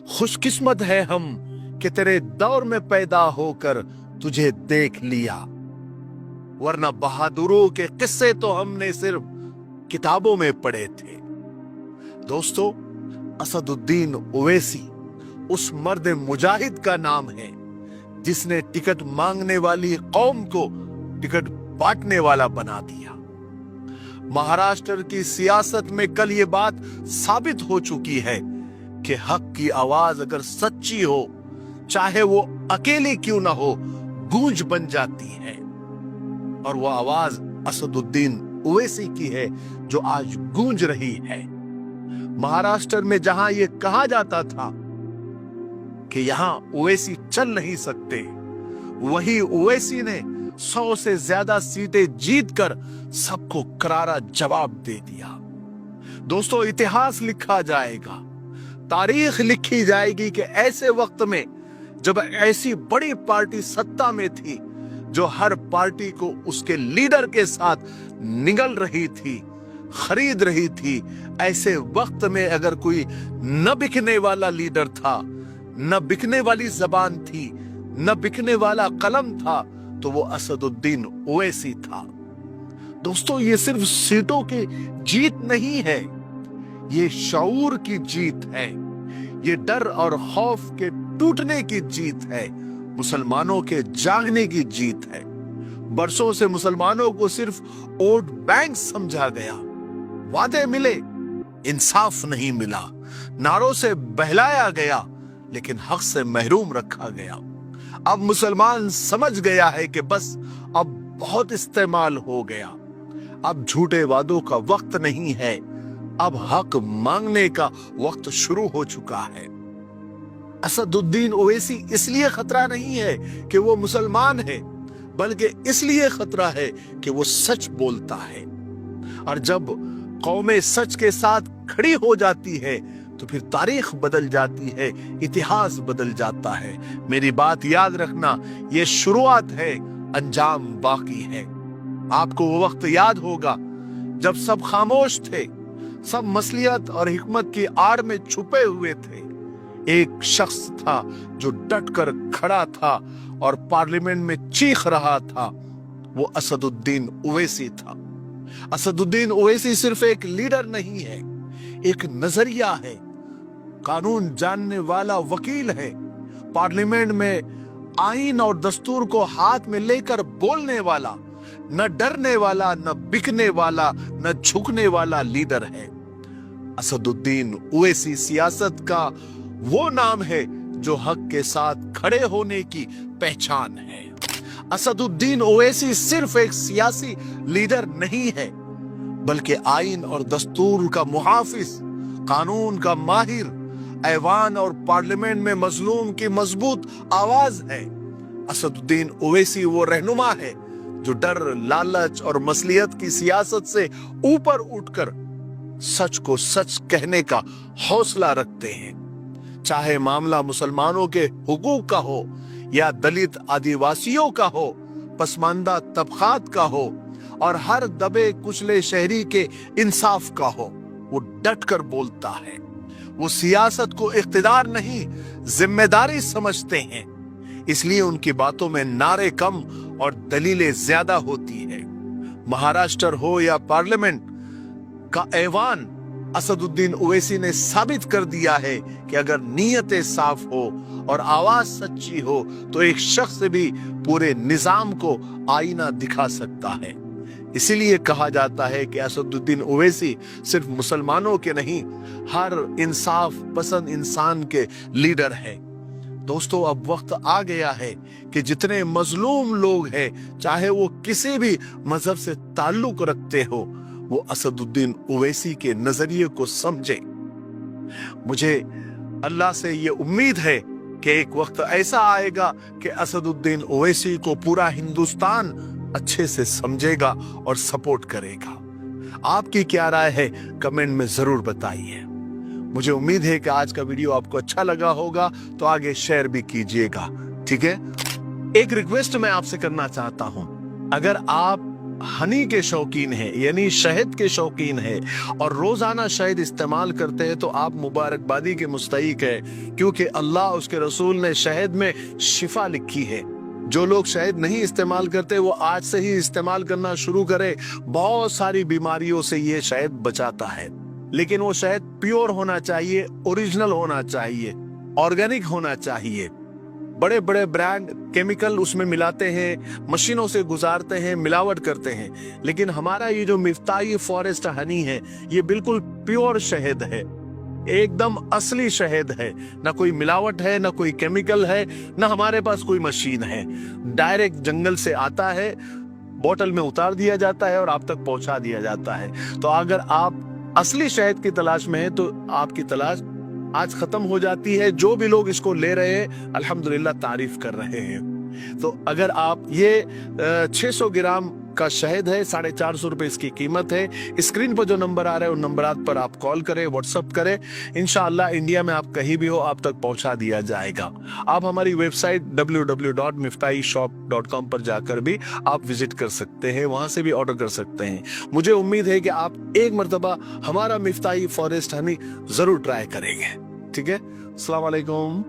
खुशकिस्मत है हम कि तेरे दौर में पैदा होकर तुझे देख लिया, वरना बहादुरों के किस्से तो हमने सिर्फ किताबों में पढ़े थे। दोस्तों, असदुद्दीन ओवैसी उस मर्द मुजाहिद का नाम है जिसने टिकट मांगने वाली कौम को टिकट बांटने वाला बना दिया। महाराष्ट्र की सियासत में कल ये बात साबित हो चुकी है कि हक की आवाज अगर सच्ची हो, चाहे वो अकेले क्यों ना हो, गूंज बन जाती है। और वो आवाज असदुद्दीन ओवैसी की है जो आज गूंज रही है। महाराष्ट्र में जहां ये कहा जाता था कि यहां ओवैसी चल नहीं सकते, वही ओवैसी ने 100 से ज्यादा सीटें जीतकर सबको करारा जवाब दे दिया। दोस्तों, इतिहास लिखा जाएगा, तारीख लिखी जाएगी कि ऐसे वक्त में जब ऐसी बड़ी पार्टी सत्ता में थी जो हर पार्टी को उसके लीडर के साथ निगल रही थी, खरीद रही थी, ऐसे वक्त में अगर कोई न बिकने वाला लीडर था, न बिकने वाली जबान थी, न बिकने वाला कलम था, तो वो असदुद्दीन ओवैसी था। दोस्तों, ये सिर्फ सीटों की जीत नहीं है, ये शऊर की जीत है, ये डर और खौफ के टूटने की जीत है, मुसलमानों के जागने की जीत है। बरसों से मुसलमानों को सिर्फ वोट बैंक समझा गया, वादे मिले, इंसाफ नहीं मिला, नारों से बहलाया गया, लेकिन हक से महरूम रखा गया। अब मुसलमान समझ गया है कि बस अब बहुत इस्तेमाल हो गया, अब झूठे वादों का वक्त नहीं है, अब हक मांगने का वक्त शुरू हो चुका है। असदुद्दीन ओवैसी इसलिए खतरा नहीं है कि वो मुसलमान है, बल्कि इसलिए खतरा है कि वो सच बोलता है। और जब कौमें सच के साथ खड़ी हो जाती है तो फिर तारीख बदल जाती है, इतिहास बदल जाता है। मेरी बात याद रखना, ये शुरुआत है, अंजाम बाकी है। आपको वो वक्त याद होगा जब सब खामोश थे, सब मसलियत और हिकमत की आड़ में छुपे हुए थे। एक शख्स था जो डटकर खड़ा था और पार्लियामेंट में चीख रहा था, वो असदुद्दीन ओवैसी था। असदुद्दीन ओवैसी सिर्फ एक लीडर नहीं है, एक नजरिया है, कानून जानने वाला वकील है, पार्लियामेंट में आईन और दस्तूर को हाथ में लेकर बोलने वाला, न डरने वाला, न बिकने वाला, न झुकने वाला लीडर है। असदुद्दीन ओवैसी सियासत का वो नाम है जो हक के साथ खड़े होने की पहचान है। असदुद्दीन ओवैसी सिर्फ एक सियासी लीडर नहीं है, बल्कि आईन और दस्तूर का मुहाफिज, कानून का माहिर, ऐवान और पार्लियामेंट में मजलूम की मजबूत आवाज है। असदुद्दीन ओवैसी वो रहनुमा है जो डर, लालच और मसलियत की सियासत से ऊपर उठकर सच को सच कहने का हौसला रखते हैं। चाहे मामला मुसलमानों के हुकूक का हो या दलित आदिवासियों का हो, पसमानदा तबकात का हो और हर दबे कुचले शहरी के इंसाफ का हो, वो डट कर बोलता है। वो सियासत को इख्तिदार नहीं, जिम्मेदारी समझते हैं, इसलिए उनकी बातों में नारे कम और दलीलें ज्यादा होती है। महाराष्ट्र हो या पार्लियामेंट का ऐवान, असदुद्दीन ओवैसी ने साबित कर दिया है कि अगर नीयतें साफ हो और आवाज सच्ची हो तो एक शख्स भी पूरे निजाम को आईना दिखा सकता है। इसीलिए कहा जाता है कि असदुद्दीन ओवैसी सिर्फ मुसलमानों के नहीं, हर इंसाफ पसंद इंसान के लीडर है। दोस्तों, अब वक्त आ गया है कि जितने मजलूम लोग हैं, चाहे वो किसी भी मजहब से ताल्लुक रखते हो, वो असदुद्दीन ओवैसी के नजरिए को समझे। मुझे अल्लाह से ये उम्मीद है कि एक वक्त ऐसा आएगा कि असदुद्दीन ओवैसी को पूरा हिंदुस्तान अच्छे से समझेगा और सपोर्ट करेगा। आपकी क्या राय है, कमेंट में जरूर बताइए। मुझे उम्मीद है कि आज का वीडियो आपको अच्छा लगा होगा, तो आगे शेयर भी कीजिएगा, ठीक है। एक रिक्वेस्ट मैं आपसे करना चाहता हूं, अगर आप हनी के शौकीन हैं, यानी शहद के शौकीन हैं और रोजाना शहद इस्तेमाल करते हैं, तो आप मुबारकबादी के मुस्तहिक है, क्योंकि अल्लाह उसके रसूल ने शहद में शिफा लिखी है। जो लोग शहद नहीं इस्तेमाल करते वो आज से ही इस्तेमाल करना शुरू करे। बहुत सारी बीमारियों से ये शहद बचाता है, लेकिन वो शहद प्योर होना चाहिए, ओरिजिनल होना चाहिए, ऑर्गेनिक होना चाहिए। बड़े बड़े ब्रांड केमिकल उसमें मिलाते हैं, मशीनों से गुजारते हैं, मिलावट करते हैं, लेकिन हमारा ये जो मिफ्ताही फॉरेस्ट हनी है ये बिल्कुल प्योर शहद है, एकदम असली शहद है। ना कोई मिलावट है, ना कोई केमिकल है, ना हमारे पास कोई मशीन है। डायरेक्ट जंगल से आता है, बोतल में उतार दिया जाता है और आप तक पहुंचा दिया जाता है। तो अगर आप असली शहद की तलाश में हैं तो आपकी तलाश आज खत्म हो जाती है। जो भी लोग इसको ले रहे हैं अल्हम्दुलिल्लाह तारीफ कर रहे हैं। तो अगर आप ये 600 ग्राम का शहद है, 450 रुपए इसकी कीमत है। स्क्रीन पर जो नंबर आ रहा है उन नंबरात पर आप कॉल करें, व्हाट्सअप करें, इंशाअल्लाह इंडिया में आप कहीं भी हो आप तक पहुंचा दिया जाएगा। आप हमारी वेबसाइट www.miftahishop.com पर जाकर भी आप विजिट कर सकते हैं, वहां से भी ऑर्डर कर सकते हैं। मुझे उम्मीद है कि आप एक मर्तबा हमारा मिफ्ताही फॉरेस्ट हनी जरूर ट्राई करेंगे। ठीक है, अस्सलाम वालेकुम।